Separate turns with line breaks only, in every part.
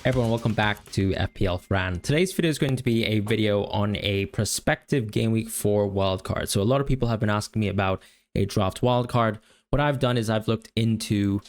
Everyone, welcome back to FPL Fran. Today's video is going to be a video on a prospective Game Week 4 wildcard. So a lot of people have been asking me about a draft wildcard. What I've done is I've looked into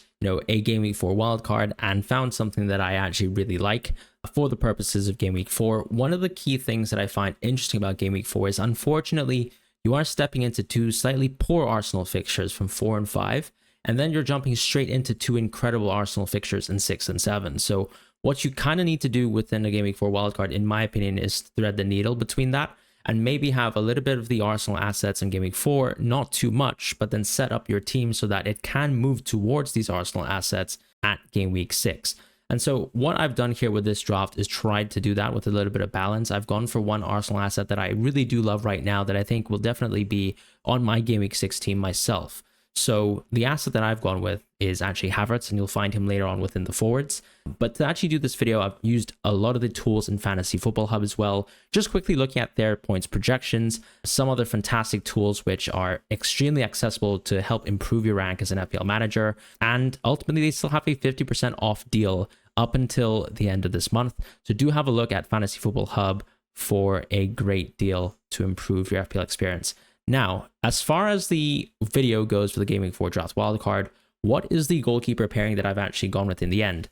a Game Week 4 wildcard and found something that I actually really like for the purposes of Game Week 4. One of the key things that I find interesting about Game Week 4 is, unfortunately, you are stepping into two slightly poor Arsenal fixtures from 4 and 5, and then you're jumping straight into two incredible Arsenal fixtures in 6 and 7. So what you kind of need to do within a Game Week 4 wildcard, in my opinion, is thread the needle between that and maybe have a little bit of the Arsenal assets in Game Week 4, not too much, but then set up your team so that it can move towards these Arsenal assets at Game Week 6. And so what I've done here with this draft is tried to do that with a little bit of balance. I've gone for one Arsenal asset that I really do love right now that I think will definitely be on my Game Week 6 team myself. So the asset that I've gone with is actually Havertz, and you'll find him later on within the forwards. But to actually do this video, I've used a lot of the tools in Fantasy Football Hub as well, just quickly looking at their points projections, some other fantastic tools which are extremely accessible to help improve your rank as an FPL manager. And ultimately, they still have a 50% off deal up until the end of this month. So do have a look at Fantasy Football Hub for a great deal to improve your FPL experience. Now, as far as the video goes for the Game Week 4 draft wildcard, what is the goalkeeper pairing that I've actually gone with in the end?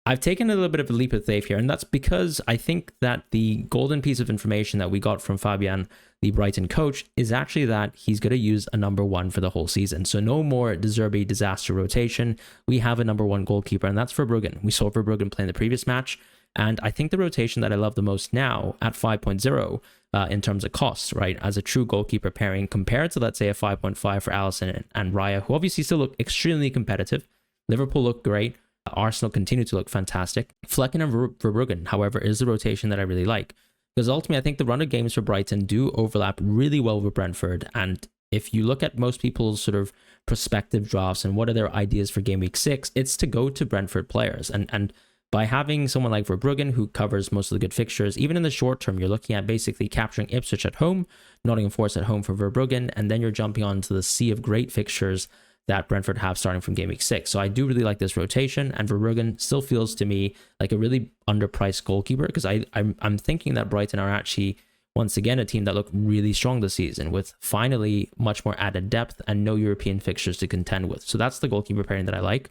I've taken a little bit of a leap of faith here, and that's because I think that the golden piece of information that we got from Fabian, the Brighton coach, is actually that he's going to use a number one for the whole season. So no more De Zerbi disaster rotation. We have a number one goalkeeper, and that's Verbruggen. We saw Verbruggen play in the previous match, and I think the rotation that I love the most now at 5.0 in terms of costs, right, as a true goalkeeper pairing compared to, let's say, a 5.5 for Alisson and Raya, who obviously still look extremely competitive. Liverpool look great. Arsenal continue to look fantastic. Flecken and Verbruggen, however, is the rotation that I really like, because ultimately I think the run of games for Brighton do overlap really well with Brentford. And if you look at most people's sort of prospective drafts and what are their ideas for Game Week 6, it's to go to Brentford players. And by having someone like Verbruggen, who covers most of the good fixtures, even in the short term, you're looking at basically capturing Ipswich at home, Nottingham Forest at home for Verbruggen, and then you're jumping onto the sea of great fixtures that Brentford have starting from Game Week 6. So I do really like this rotation, and Verbruggen still feels to me like a really underpriced goalkeeper, because I'm thinking that Brighton are actually, once again, a team that look really strong this season, with finally much more added depth and no European fixtures to contend with. So that's the goalkeeper pairing that I like.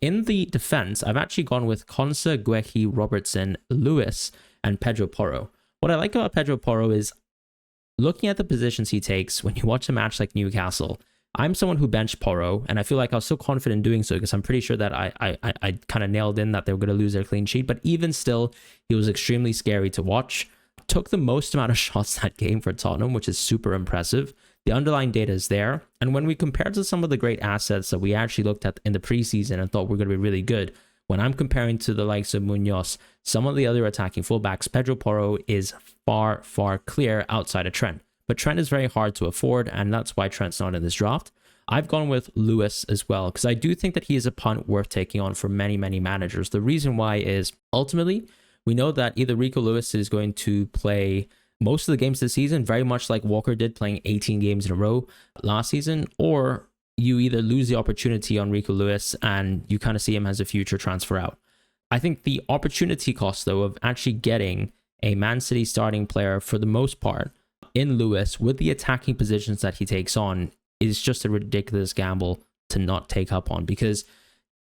In the defense, I've actually gone with Konsa, Guehi, Robertson, Lewis, and Pedro Porro. What I like about Pedro Porro is looking at the positions he takes when you watch a match like Newcastle. I'm someone who benched Porro, and I feel like I was so confident doing so because I'm pretty sure that I kind of nailed in that they were going to lose their clean sheet. But even still, he was extremely scary to watch. Took the most amount of shots that game for Tottenham, which is super impressive. The underlying data is there. And when we compare to some of the great assets that we actually looked at in the preseason and thought were going to be really good, when I'm comparing to the likes of Munoz, some of the other attacking fullbacks, Pedro Porro is far, far clear outside of Trent. But Trent is very hard to afford, and that's why Trent's not in this draft. I've gone with Lewis as well, because I do think that he is a punt worth taking on for many, many managers. The reason why is, ultimately, we know that either Rico Lewis is going to play most of the games this season, very much like Walker did, playing 18 games in a row last season, or you either lose the opportunity on Rico Lewis and you kind of see him as a future transfer out. I think the opportunity cost, though, of actually getting a Man City starting player for the most part in Lewis with the attacking positions that he takes on is just a ridiculous gamble to not take up on, because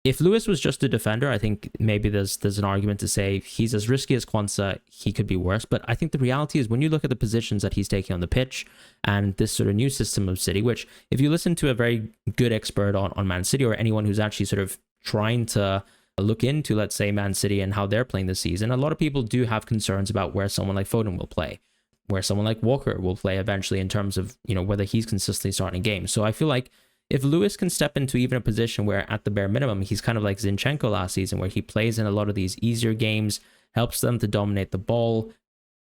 if Lewis was just a defender, I think maybe there's an argument to say he's as risky as Quansah, he could be worse. But I think the reality is when you look at the positions that he's taking on the pitch and this sort of new system of City, which if you listen to a very good expert on Man City, or anyone who's actually sort of trying to look into, let's say, Man City and how they're playing this season, a lot of people do have concerns about where someone like Foden will play, where someone like Walker will play eventually in terms of, whether he's consistently starting games. So I feel like if Lewis can step into even a position where at the bare minimum, he's kind of like Zinchenko last season, where he plays in a lot of these easier games, helps them to dominate the ball,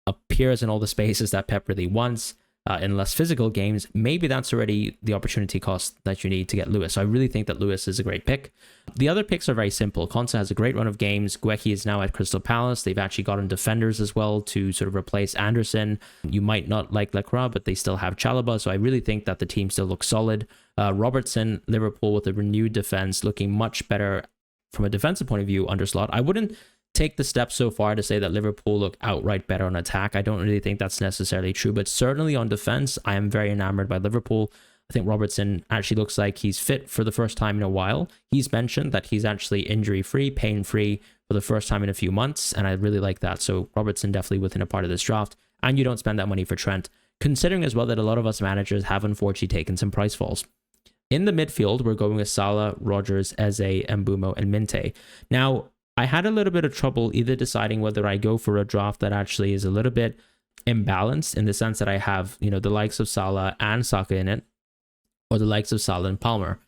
appears in all the spaces that Pep really wants, in less physical games, maybe that's already the opportunity cost that you need to get Lewis. So I really think that Lewis is a great pick. The other picks are very simple. Konsa has a great run of games. Guehi is now at Crystal Palace. They've actually gotten defenders as well to sort of replace Anderson. You might not like Lacroix, but they still have Chalobah. So I really think that the team still looks solid. Robertson, Liverpool with a renewed defense, looking much better from a defensive point of view under Slot. I wouldn't take the step so far to say that Liverpool look outright better on attack. I don't really think that's necessarily true, but certainly on defense, I am very enamored by Liverpool. I think Robertson actually looks like he's fit for the first time in a while. He's mentioned that he's actually injury-free, pain-free for the first time in a few months, and I really like that. So Robertson definitely within a part of this draft, and you don't spend that money for Trent, considering as well that a lot of us managers have unfortunately taken some price falls. In the midfield, we're going with Salah, Rodgers, Eze, Mbeumo, and Minte. Now, I had a little bit of trouble either deciding whether I go for a draft that actually is a little bit imbalanced in the sense that I have, the likes of Salah and Saka in it, or the likes of Salah and Palmer.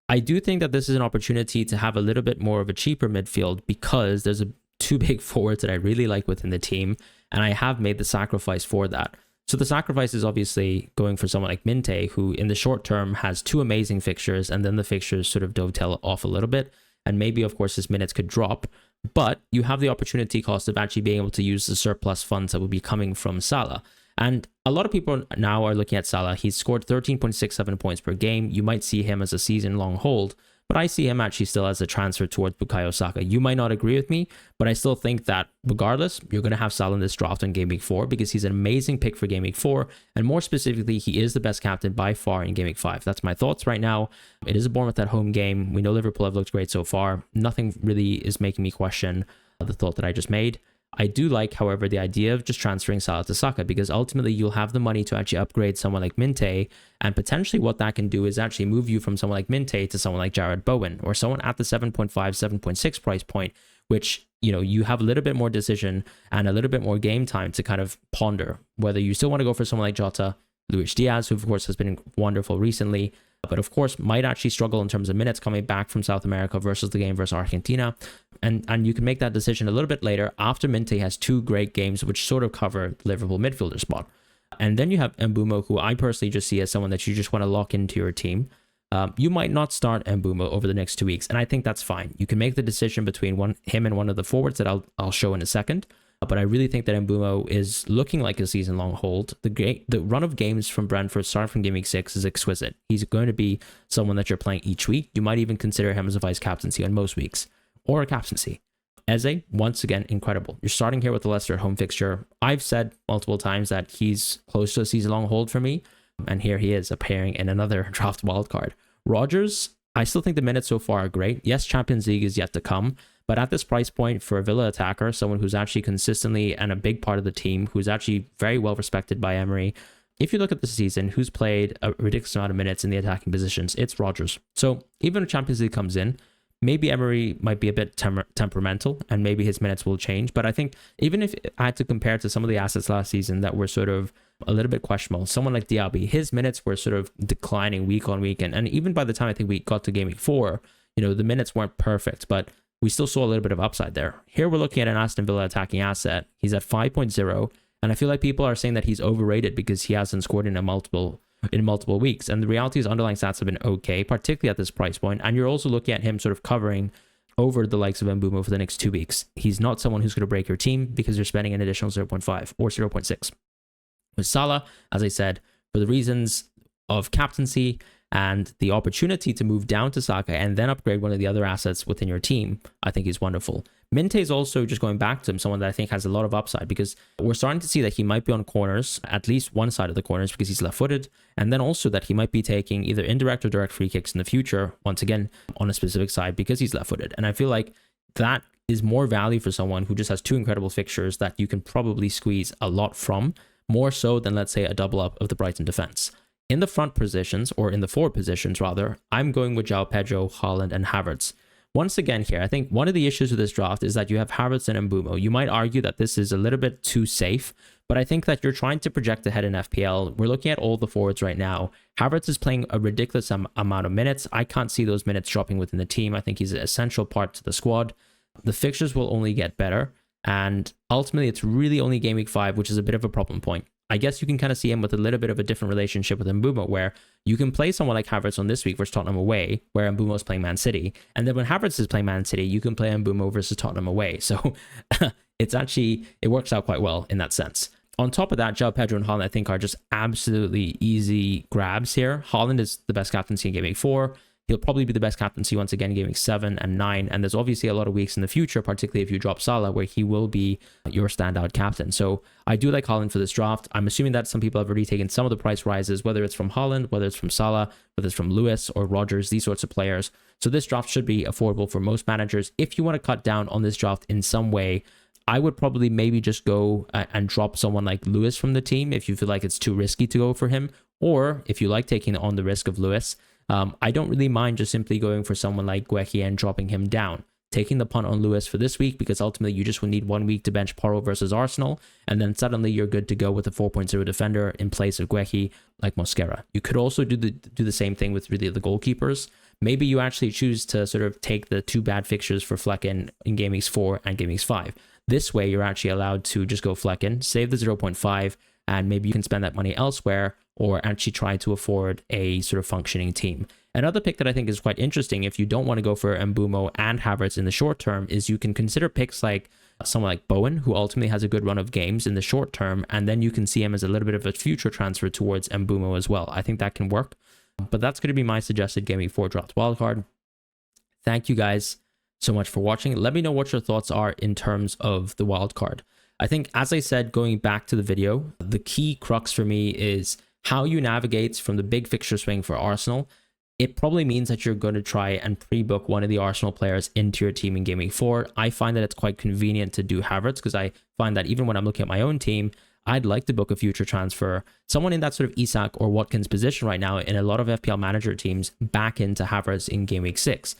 I do think that this is an opportunity to have a little bit more of a cheaper midfield because there's two big forwards that I really like within the team, and I have made the sacrifice for that. So the sacrifice is obviously going for someone like Minte, who in the short term has two amazing fixtures, and then the fixtures sort of dovetail off a little bit, and maybe of course his minutes could drop, but you have the opportunity cost of actually being able to use the surplus funds that will be coming from Salah. And a lot of people now are looking at Salah. He's scored 13.67 points per game. You might see him as a season-long hold, but I see him actually still as a transfer towards Bukayo Saka. You might not agree with me, but I still think that regardless, you're going to have Salah in this draft on Game Week 4 because he's an amazing pick for Game Week 4, and more specifically, he is the best captain by far in Game Week 5. That's my thoughts right now. It is a Bournemouth at home game. We know Liverpool have looked great so far. Nothing really is making me question the thought that I just made. I do like, however, the idea of just transferring Salah to Saka because ultimately you'll have the money to actually upgrade someone like Minte, and potentially what that can do is actually move you from someone like Minte to someone like Jared Bowen or someone at the 7.5, 7.6 price point, which, you have a little bit more decision and a little bit more game time to kind of ponder whether you still want to go for someone like Jota, Luis Diaz, who of course has been wonderful recently, but of course might actually struggle in terms of minutes coming back from South America versus the game versus Argentina. And you can make that decision a little bit later after Minte has two great games, which sort of cover the Liverpool midfielder spot. And then you have Mbeumo, who I personally just see as someone that you just want to lock into your team. You might not start Mbeumo over the next 2 weeks, and I think that's fine. You can make the decision between him and one of the forwards that I'll show in a second. But I really think that Mbeumo is looking like a season-long hold. The run of games from Brentford starting from Game Week 6 is exquisite. He's going to be someone that you're playing each week. You might even consider him as a vice-captaincy on most weeks, or a captaincy. Eze, once again, incredible. You're starting here with the Leicester home fixture. I've said multiple times that he's close to a season-long hold for me, and here he is appearing in another draft wildcard. Rodgers, I still think the minutes so far are great. Yes, Champions League is yet to come, but at this price point for a Villa attacker, someone who's actually consistently and a big part of the team, who's actually very well respected by Emery, if you look at the season, who's played a ridiculous amount of minutes in the attacking positions, it's Rodgers. So even if Champions League comes in, maybe Emery might be a bit temperamental and maybe his minutes will change. But I think even if I had to compare to some of the assets last season that were sort of a little bit questionable, someone like Diaby, his minutes were sort of declining week on week. And even by the time I think we got to Game Week 4, the minutes weren't perfect, but we still saw a little bit of upside there. Here we're looking at an Aston Villa attacking asset. He's at 5.0, and I feel like people are saying that he's overrated because he hasn't scored in multiple weeks. And the reality is underlying stats have been okay, particularly at this price point. And you're also looking at him sort of covering over the likes of Mbeumo for the next 2 weeks. He's not someone who's going to break your team because you're spending an additional 0.5 or 0.6. With Salah, as I said, for the reasons of captaincy and the opportunity to move down to Saka and then upgrade one of the other assets within your team, I think he's wonderful. Minte is also, just going back to him, someone that I think has a lot of upside because we're starting to see that he might be on corners, at least one side of the corners because he's left-footed, and then also that he might be taking either indirect or direct free kicks in the future, once again, on a specific side because he's left-footed. And I feel like that is more value for someone who just has two incredible fixtures that you can probably squeeze a lot from, more so than, let's say, a double up of the Brighton defense. In the front positions, or in the forward positions rather, I'm going with João Pedro, Haaland, and Havertz. Once again here, I think one of the issues with this draft is that you have Havertz and Mbeumo. You might argue that this is a little bit too safe, but I think that you're trying to project ahead in FPL. We're looking at all the forwards right now. Havertz is playing a ridiculous amount of minutes. I can't see those minutes dropping within the team. I think he's an essential part to the squad. The fixtures will only get better, and ultimately it's really only Game Week 5, which is a bit of a problem point. I guess you can kind of see him with a little bit of a different relationship with Mbeumo, where you can play someone like Havertz on this week versus Tottenham away, where Mbeumo is playing Man City. And then when Havertz is playing Man City, you can play Mbeumo versus Tottenham away. So it works out quite well in that sense. On top of that, João Pedro and Haaland, I think, are just absolutely easy grabs here. Haaland is the best captaincy in Game Week 4. he'll probably be the best captaincy once again, Game Week 7 and 9. And there's obviously a lot of weeks in the future, particularly if you drop Salah, where he will be your standout captain. So I do like Haaland for this draft. I'm assuming that some people have already taken some of the price rises, whether it's from Haaland, whether it's from Salah, whether it's from Lewis or Rodgers, these sorts of players. So this draft should be affordable for most managers. If you want to cut down on this draft in some way, I would probably maybe just go and drop someone like Lewis from the team if you feel like it's too risky to go for him. Or if you like taking on the risk of Lewis, I don't really mind just simply going for someone like Guehi and dropping him down. Taking the punt on Lewis for this week, because ultimately you just will need 1 week to bench Porro versus Arsenal, and then suddenly you're good to go with a 4.0 defender in place of Guehi like Mosquera. You could also do the same thing with really the goalkeepers. Maybe you actually choose to sort of take the 2 bad fixtures for Flecken in Game Weeks 4 and Game Weeks 5. This way, you're actually allowed to just go Flecken, save the 0.5, and maybe you can spend that money elsewhere or actually try to afford a sort of functioning team. Another pick that I think is quite interesting, if you don't want to go for Mbeumo and Havertz in the short term, is you can consider picks like someone like Bowen, who ultimately has a good run of games in the short term, and then you can see him as a little bit of a future transfer towards Mbeumo as well. I think that can work, but that's going to be my suggested Game Week 4 draft wildcard. Thank you guys so much for watching. Let me know what your thoughts are in terms of the wildcard. I think, as I said, going back to the video, the key crux for me is how you navigate from the big fixture swing for Arsenal. It probably means that you're going to try and pre-book one of the Arsenal players into your team in Game Week 4. I find that it's quite convenient to do Havertz, because I find that even when I'm looking at my own team, I'd like to book a future transfer, someone in that sort of Isak or Watkins position right now in a lot of FPL manager teams, back into Havertz in Game Week 6.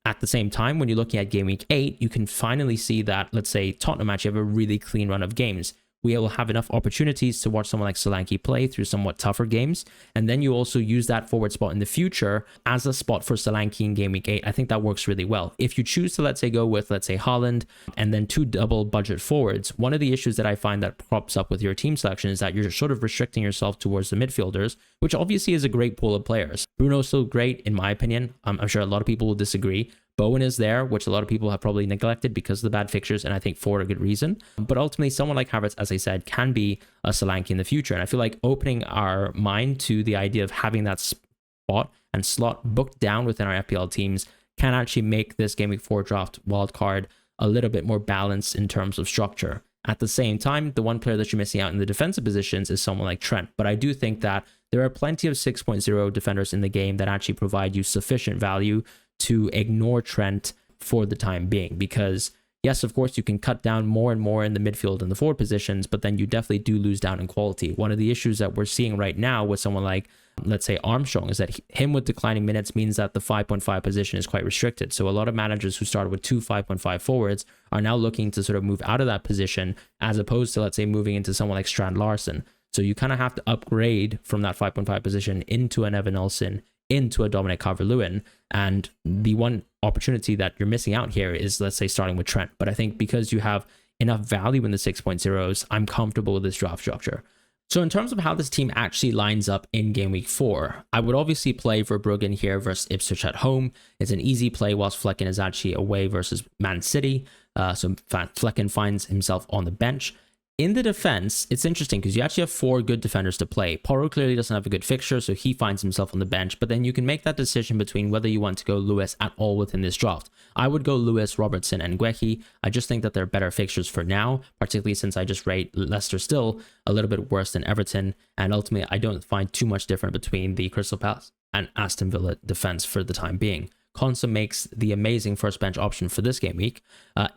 At the same time, when you're looking at Game Week 8, you can finally see that, let's say, Tottenham actually have a really clean run of games. We will have enough opportunities to watch someone like Solanke play through somewhat tougher games. And then you also use that forward spot in the future as a spot for Solanke in Game Week 8. I think that works really well. If you choose to, let's say, go with, let's say, Haaland and then 2 double budget forwards, one of the issues that I find that crops up with your team selection is that you're sort of restricting yourself towards the midfielders, which obviously is a great pool of players. Bruno's still great, in my opinion. I'm sure a lot of people will disagree. Bowen is there, which a lot of people have probably neglected because of the bad fixtures, and I think for a good reason. But ultimately, someone like Havertz, as I said, can be a Solanke in the future. And I feel like opening our mind to the idea of having that spot and slot booked down within our FPL teams can actually make this Game Week 4 draft wildcard a little bit more balanced in terms of structure. At the same time, the one player that you're missing out in the defensive positions is someone like Trent. But I do think that there are plenty of 6.0 defenders in the game that actually provide you sufficient value to ignore Trent for the time being, because yes, of course, you can cut down more and more in the midfield and the forward positions, but then you definitely do lose down in quality. One of the issues that we're seeing right now with someone like, let's say, Armstrong, is that him with declining minutes means that the 5.5 position is quite restricted. So a lot of managers who started with 2 5.5 forwards are now looking to sort of move out of that position, as opposed to, let's say, moving into someone like Strand Larson. So you kind of have to upgrade from that 5.5 position into an Evan Nelson, into a Dominic Calvert-Lewin, and the one opportunity that you're missing out here is, let's say, starting with Trent. But I think because you have enough value in the 6.0s, I'm comfortable with this draft structure. So in terms of how this team actually lines up in Game Week 4, I would obviously play Verbruggen here versus Ipswich at home. It's an easy play, whilst Flecken is actually away versus Man City. So Flecken finds himself on the bench. In the defense, it's interesting because you actually have 4 good defenders to play. Porro clearly doesn't have a good fixture, so he finds himself on the bench, but then you can make that decision between whether you want to go Lewis at all within this draft. I would go Lewis, Robertson, and Guehi. I just think that they're better fixtures for now, particularly since I just rate Leicester still a little bit worse than Everton, and ultimately I don't find too much different between the Crystal Palace and Aston Villa defense for the time being. Konsa makes the amazing first bench option for this game week.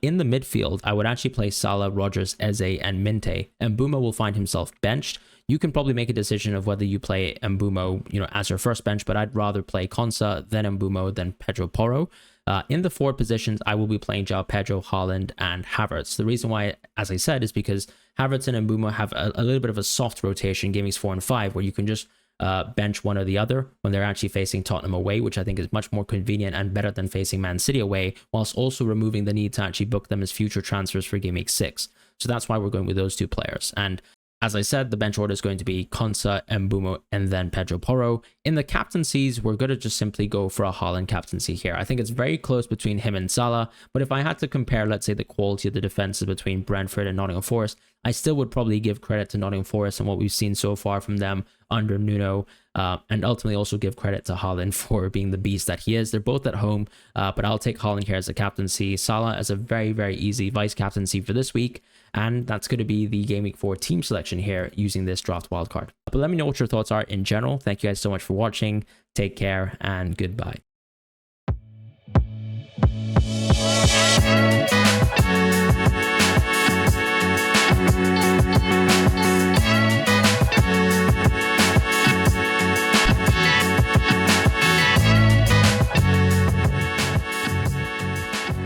In the midfield, I would actually play Salah, Rodgers, Eze, and Minte. Mbeumo will find himself benched. You can probably make a decision of whether you play Mbeumo, as your first bench, but I'd rather play Konsa, then Mbeumo, then Pedro Porro. In the forward positions, I will be playing João Pedro, Haaland, and Havertz. The reason why, as I said, is because Havertz and Mbeumo have a little bit of a soft rotation, Game Weeks 4 and 5, where you can just bench one or the other when they're actually facing Tottenham away, which I think is much more convenient and better than facing Man City away, whilst also removing the need to actually book them as future transfers for Game Week 6. So that's why we're going with those 2 players. And As I said, the bench order is going to be Konsa, Mbumo, and then Pedro Porro. In the captaincies, we're going to just simply go for a Haaland captaincy here. I think it's very close between him and Salah, but if I had to compare, let's say, the quality of the defenses between Brentford and Nottingham Forest, I still would probably give credit to Nottingham Forest and what we've seen so far from them under Nuno, and ultimately also give credit to Haaland for being the beast that he is. They're both at home, but I'll take Haaland here as a captaincy, Salah as a very, very easy vice captaincy for this week, and that's going to be the Gameweek 4 team selection here using this draft wildcard. But let me know what your thoughts are in general. Thank you guys so much for watching. Take care and goodbye.